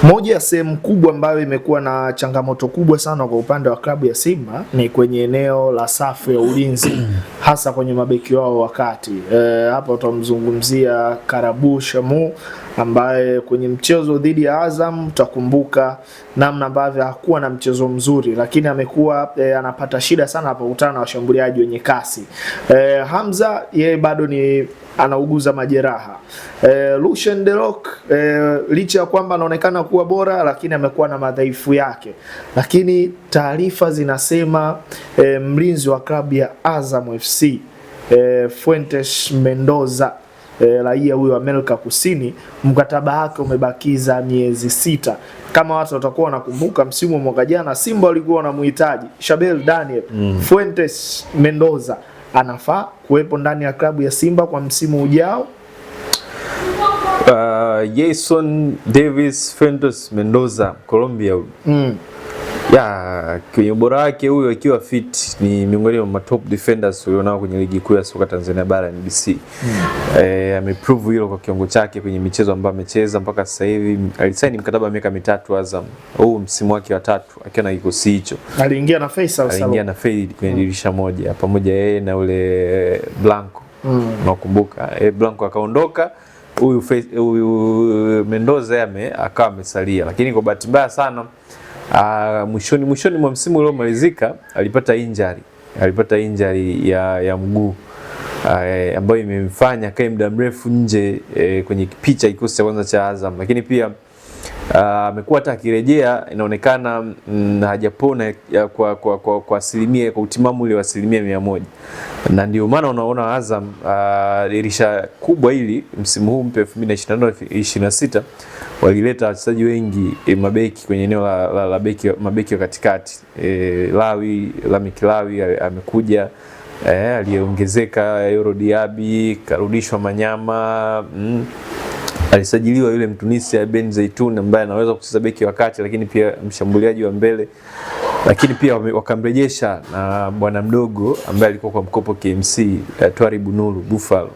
Moja ya sehemu kubwa ambayo imekuwa na changamoto kubwa sana kwa upande wa klabu ya Simba ni kwenye eneo la safu ya ulinzi hasa kwenye mabeki wao wakati. Hapa tutamzungumzia Karabu Shamu ambaye kwenye mchezo dhidi ya Azam utakumbuka namna ambavyo hakuwa na mchezo mzuri, lakini amekuwa anapata shida sana anapokutana na washambuliaji wenye kasi. Hamza yeye bado ni anauguza majeraha. Lucien Delok licha ya kwamba anaonekana kuwa bora, lakini amekuwa na madhaifu yake. Lakini taarifa zinasema mlinzi wa klabu ya Azam FC Fuentes Mendoza, raia huyo wa Amerika Kusini, mkataba wake umebakiza miezi 6. Kama watu watakuwa wanakumbuka msimu wa mwaka jana Simba walikuwa wanamhitaji Shabel Daniel. Fuentes Mendoza anafaa kuwepo ndani ya klabu ya Simba kwa msimu ujao. Jason Davis Fuentes Mendoza Colombia. Kwenye ubora wake huyo akiwa fit ni miongoni mwa top defenders ulionao kwenye ligi kuu ya soka Tanzania bara NBC. Ameprove hilo kwa kiwango chake kwenye michezo ambayo amecheza mpaka sasa hivi. Alisaini mkataba wa miaka 3 Azam. Huu msimu wake wa 3 akiwa na kikosi hicho. Aliingia na Faisal Salum. Aliingia na Faisal kwenye dirisha moja pamoja yeye na ule Blanco. Nakumbuka Blanco akaondoka, huyu Mendoza akawa amesalia, lakini kwa bahati mbaya sana mwishoni mwa msimu uliomalizika alipata injury ya mguu ambayo imemfanya kae muda mrefu nje kwenye picha kikosi cha kwanza cha Azam, lakini pia amekuwa hata akirejea inaonekana hajapona kwa asilimia, kwa utimamu ule wa 100%. Na ndio maana unaona Azam dirisha kubwa hili msimu huu mpya 2025-26 walileta wachezaji wengi mabeki kwenye eneo la mabeki wa katikati. Lamik Lawi amekuja, aliongezeka Euro Diaby, karudishwa Manyama, alisajiliwa yule Mtunisia Ben Zaitoun ambaye anaweza kucheza beki wakati lakini pia mshambuliaji wa mbele, lakini pia wakamrejesha na bwana mdogo ambaye alikuwa kwa mkopo KMC, Twaribu Nuru Buffalo.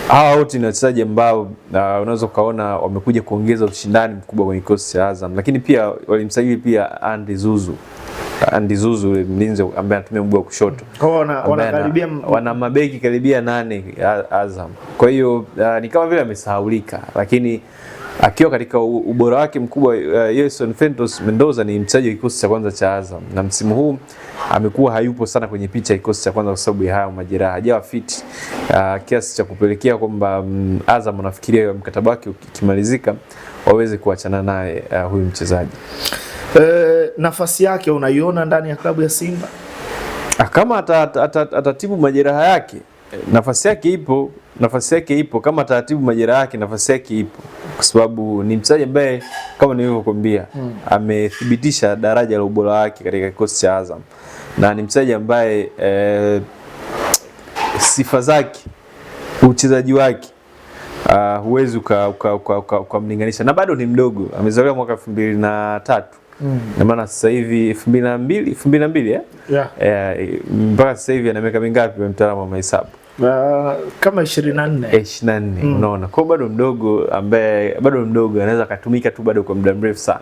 Hawa wote ni wachezaji ambao unaweza kaona wamekuja kuongeza ushindani mkubwa kwenye kikosi cha Azam, lakini pia walimsajili pia Andy Zuzu mlinzi ambaye anatumia mguu wa kushoto. Wana mabeki karibia 8 Azam. Kwa hiyo ni kama vile amesahaulika, lakini akiwa katika ubora wake mkubwa Jason Fuentes Mendoza ni mchezaji wa kikosi cha kwanza cha Azam, na msimu huu amekuwa hayupo sana kwenye picha ya kikosi cha kwanza kwa sababu ya hayo majeraha, hajawa fit kiasi cha kupelekea kwamba Azam anafikiria mkataba wake ukimalizika waweze kuachana naye huyu mchezaji. Nafasi yake unaiona ndani ya klabu ya Simba? Kama atatibu majeraha yake, nafasi yake ipo. Kama atatibu majeraha yake, nafasi yake ipo, kwa sababu ni mchezaji ambaye kama nilivyokuambia amethibitisha daraja la ubora wake katika kikosi cha Azam, na ni mchezaji ambaye sifa zake, uchezaji wake huwezi ukamlinganisha, na bado ni mdogo. Amezaliwa mwaka 2003. Na maana sasa hivi 2002 mpaka sasa hivi ana miaka mingapi kwa mtaalamu wa mahesabu? Kama 24. Unaona, kwa bado mdogo, ambaye bado mdogo anaweza kutumika tu bado kwa muda mrefu sana.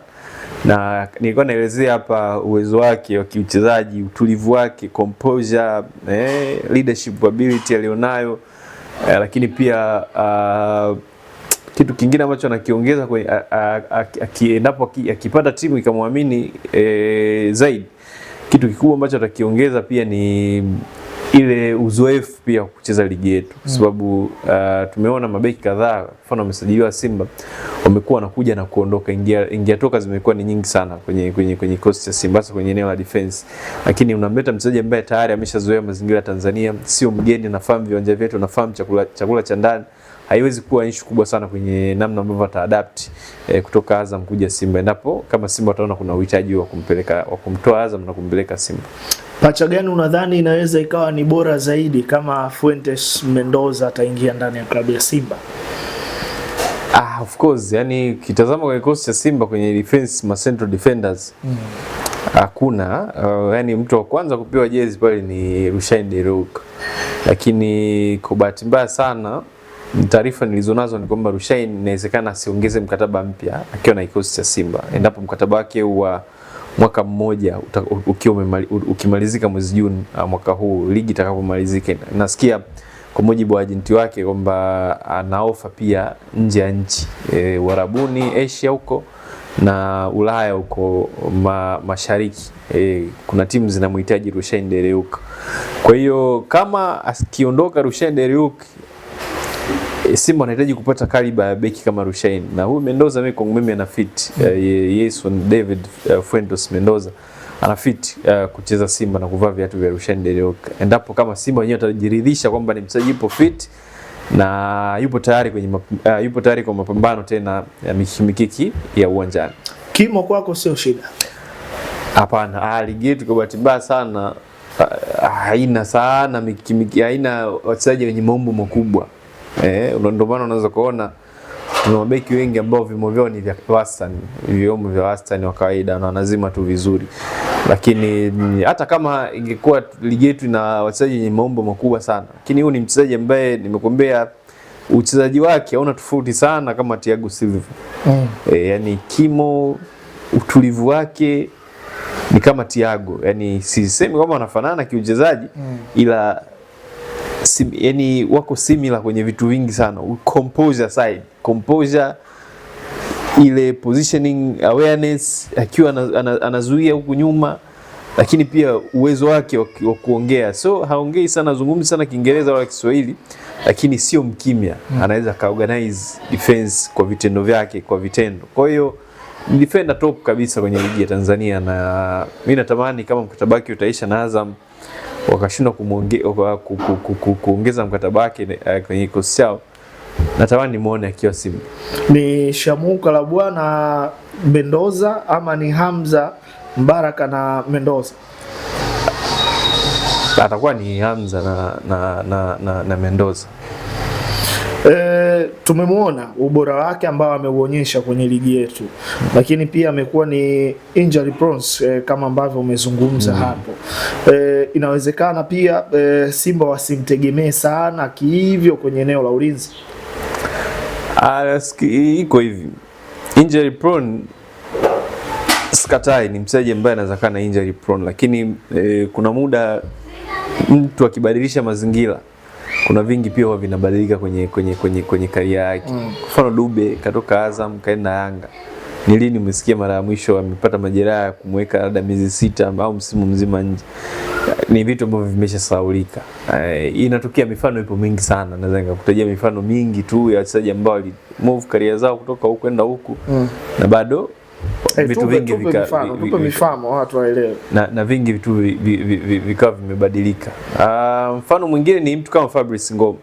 Na nilikuwa naelezea hapa uwezo wake wa kiuchezaji, utulivu wake, composure, leadership ability alionayo, lakini pia kitu kingine ambacho anakiongeza kwenye endapo akipata timu ikamwamini zaidi, kitu kikubwa ambacho atakiongeza pia ni ile uzoefu pia kucheza ligi yetu, kwa sababu tumeona mabeki kadhaa, mfano wamesajiliwa Simba, wamekuwa wanakuja na kuondoka, ingia toka zimekuwa ni nyingi sana kwenye kikosi cha Simba, hasa kwenye eneo la defense. Lakini unamleta mchezaji ambaye tayari ameshazoea mazingira ya Tanzania, sio mgeni, anafahamu viwanja vyetu, anafahamu chakula cha ndani, haiwezi kuwa issue kubwa sana kwenye namna ambavyo ataadapt kutoka Azam kuja Simba, endapo kama Simba wataona kuna uhitaji wa kumtoa Azam na kumpeleka Simba. Pacha gani unadhani inaweza ikawa ni bora zaidi kama Fuentes Mendoza ataingia ndani ya klabu ya Simba? Of course, yani kitazama kwenye kikosi cha Simba kwenye defense, ma central defenders hakuna, yani mtu wa kwanza kupewa jezi pale ni Rushain Deruk, lakini kwa bahati mbaya sana taarifa nilizonazo ni kwamba Rushaine inawezekana asiongeze mkataba mpya akiwa na kikosi cha Simba endapo mkataba wake wa mwaka mmoja ukiwa ukimalizika mwezi Juni mwaka huu ligi itakapomalizika. Nasikia kwa mujibu wa ajenti wake kwamba ana ofa pia nje ya nchi, Uarabuni, Asia huko na Ulaya huko mashariki. Kuna timu zinamhitaji Rushaine De Reuck. Kwa hiyo kama akiondoka Rushaine De Reuck, Simba anahitaji kupata kaliba ya beki kama Rushaine, na huyu Mendoza mimi ana fit. Jason David Fuentes Mendoza ana fit kucheza Simba na kuvaa viatu vya Rushaine De Reuck, endapo kama Simba wenyewe atajiridhisha kwamba ni mchezaji yupo fit na yupo tayari kwa mapambano tena ya mikiki ya uwanjani. Kimo kwako sio shida? Hapana, ligi yetu kwa bahati mbaya sana haina sana haina wachezaji wenye maumbo makubwa. Ndio maana unaweza kuona tuna mabeki wengi ambao vimo vyao ni vya wastani, viomo vya wastani wa kawaida na wanazima tu vizuri. Lakini hata kama ingekuwa ligi yetu ina wachezaji wenye maumbo makubwa sana, lakini huyu ni mchezaji ambaye nimekuambia uchezaji wake hauna tofauti sana kama Thiago Silva. Yani kimo, utulivu wake ni kama Thiago. Yani sisemi kwamba wanafanana kiuchezaji, ila yani wako similar kwenye vitu vingi sana. Composure, ile positioning awareness, akiwa anazuia huku nyuma, lakini pia uwezo wake wa kuongea. So haongei sana, zungumzi sana Kiingereza wala Kiswahili, lakini sio mkimya. Anaweza ka organize defense kwa vitendo vyake, kwa vitendo. Kwa hiyo ni defender top kabisa kwenye ligi ya Tanzania, na mimi natamani kama mkataba wake utaisha na Azam wakashindwa kuongeza mkataba wake kwenye kikosi chao, natamani nimuone akiwa Simba. Ni Shamuka la bwana Mendoza ama ni Hamza Mbaraka na Mendoza? Atakuwa ni Hamza na Mendoza. Tumemwona ubora wake ambao ameuonyesha kwenye ligi yetu, lakini pia amekuwa ni injury prone kama ambavyo umezungumza hapo. Inawezekana pia Simba wasimtegemee sana kihivyo kwenye eneo la ulinzi. Iko hivi, injury prone skatai ni mchezaji ambaye anaweza kana injury prone, lakini kuna muda mtu akibadilisha mazingira kuna vingi pia huwa vinabadilika kwenye karia yake. Mfano Dube katoka Azam kaenda Yanga. Ni lini umesikia mara ya mwisho amepata majeraha ya kumweka labda miezi 6 au msimu mzima nje? Ni vitu ambavyo vimeshasahaulika. Inatokea, mifano ipo mingi sana. Naweza nikakutajia mifano mingi tu ya wachezaji ambao wali move career zao kutoka huku kwenda huku na bado vitu vingi mifano watu waelewe, na vingi vitu vikawa vimebadilika. Mfano mwingine ni mtu kama Fabrice Ngoma.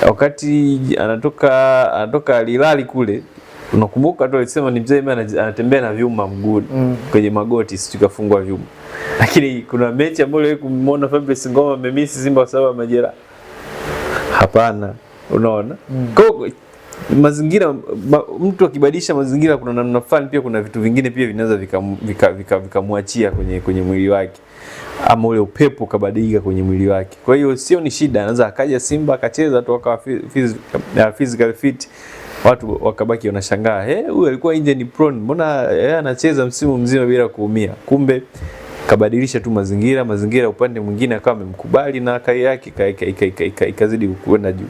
Wakati anatoka Al Hilal kule, unakumbuka tu alisema ni mzee anatembea na vyuma mguuni kwenye magoti, sikafungwa vyuma. Lakini kuna mechi ambayo ile kumuona Fabrice Ngoma amemiss Simba kwa sababu ya majeraha? Hapana, unaona? Kwa mazingira, mtu akibadilisha mazingira kuna namna fulani pia kuna vitu vingine pia vinaweza vikamwachia kwenye mwili wake, ama ule upepo kabadilika kwenye mwili wake. Kwa hiyo sio ni shida, anaweza akaja Simba akacheza tu akawa physical fit, watu wakabaki wanashangaa, huyu alikuwa injury prone, mbona anacheza msimu mzima bila kuumia? Kumbe kabadilisha tu mazingira upande mwingine akawa amemkubali na kai yake ikazidi kwenda juu.